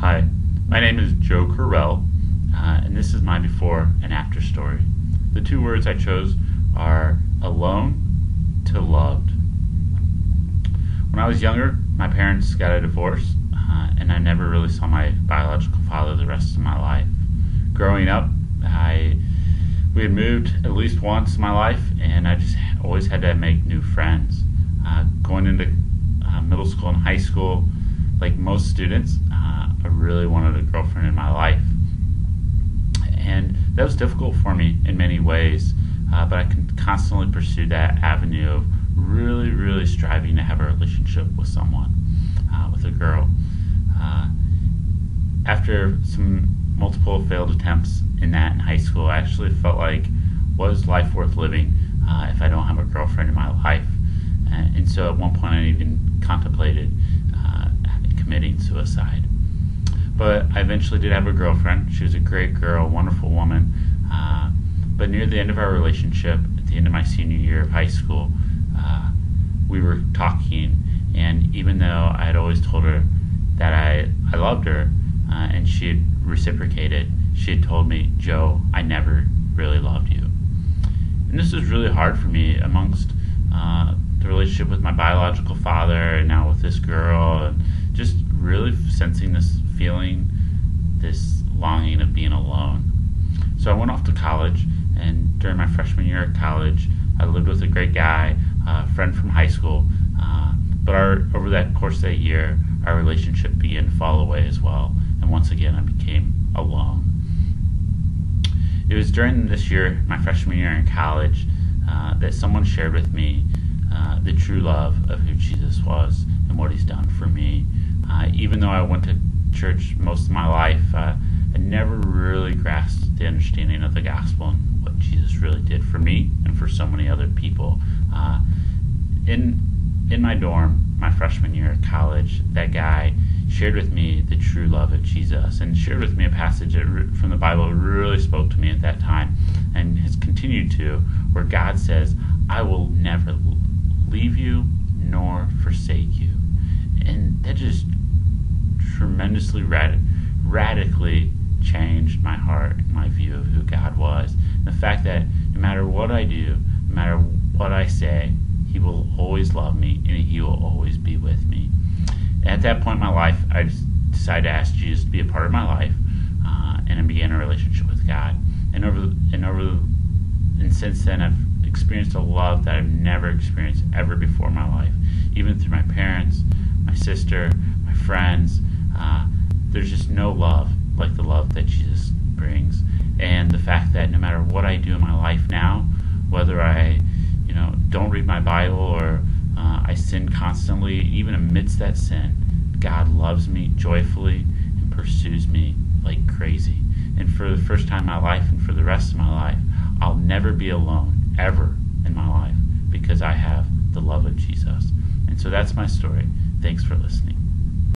Hi, my name is Joe Carell, and this is my before and after story. The two words I chose are alone to loved. When I was younger, my parents got a divorce, and I never really saw my biological father the rest of my life. Growing up, we had moved at least once in my life, and I just always had to make new friends. Going into middle school and high school, like most students, I really wanted a girlfriend in my life. And that was difficult for me in many ways, but I constantly pursued that avenue of really striving to have a relationship with someone, with a girl. After some multiple failed attempts in high school, I actually felt like, was life worth living if I don't have a girlfriend in my life? And so at one point I even contemplated committing suicide. But I eventually did have a girlfriend. She was a great girl, wonderful woman. But near the end of our relationship, at the end of my senior year of high school, we were talking, and even though I had always told her that I loved her, and she had reciprocated, she had told me, "Joe, I never really loved you." And this was really hard for me amongst the relationship with my biological father and now with this girl, and just really sensing this feeling, this longing of being alone. So I went off to college, and during my freshman year at college, I lived with a great guy, a friend from high school, but over that course of that year, our relationship began to fall away as well, and once again I became alone. It was during this year, my freshman year in college, that someone shared with me the true love of who Jesus was and what he's done for me. Even though I went to church most of my life, I never really grasped the understanding of the gospel and what Jesus really did for me and for so many other people. In my dorm, my freshman year of college, that guy shared with me the true love of Jesus and shared with me a passage from the Bible that really spoke to me at that time and has continued to, where God says, "I will never leave you nor forsake you." And that just tremendously radically changed my heart and my view of who God was. And the fact that no matter what I do, no matter what I say, he will always love me and he will always be with me. And at that point in my life, I decided to ask Jesus to be a part of my life, and I began a relationship with God. And since then, I've experienced a love that I've never experienced ever before in my life, even through my parents, my sister, my friends. There's just no love like the love that Jesus brings. And the fact that no matter what I do in my life now, whether I don't read my Bible or I sin constantly, even amidst that sin, God loves me joyfully and pursues me like crazy. And for the first time in my life and for the rest of my life, I'll never be alone ever in my life because I have the love of Jesus. And so that's my story. Thanks for listening.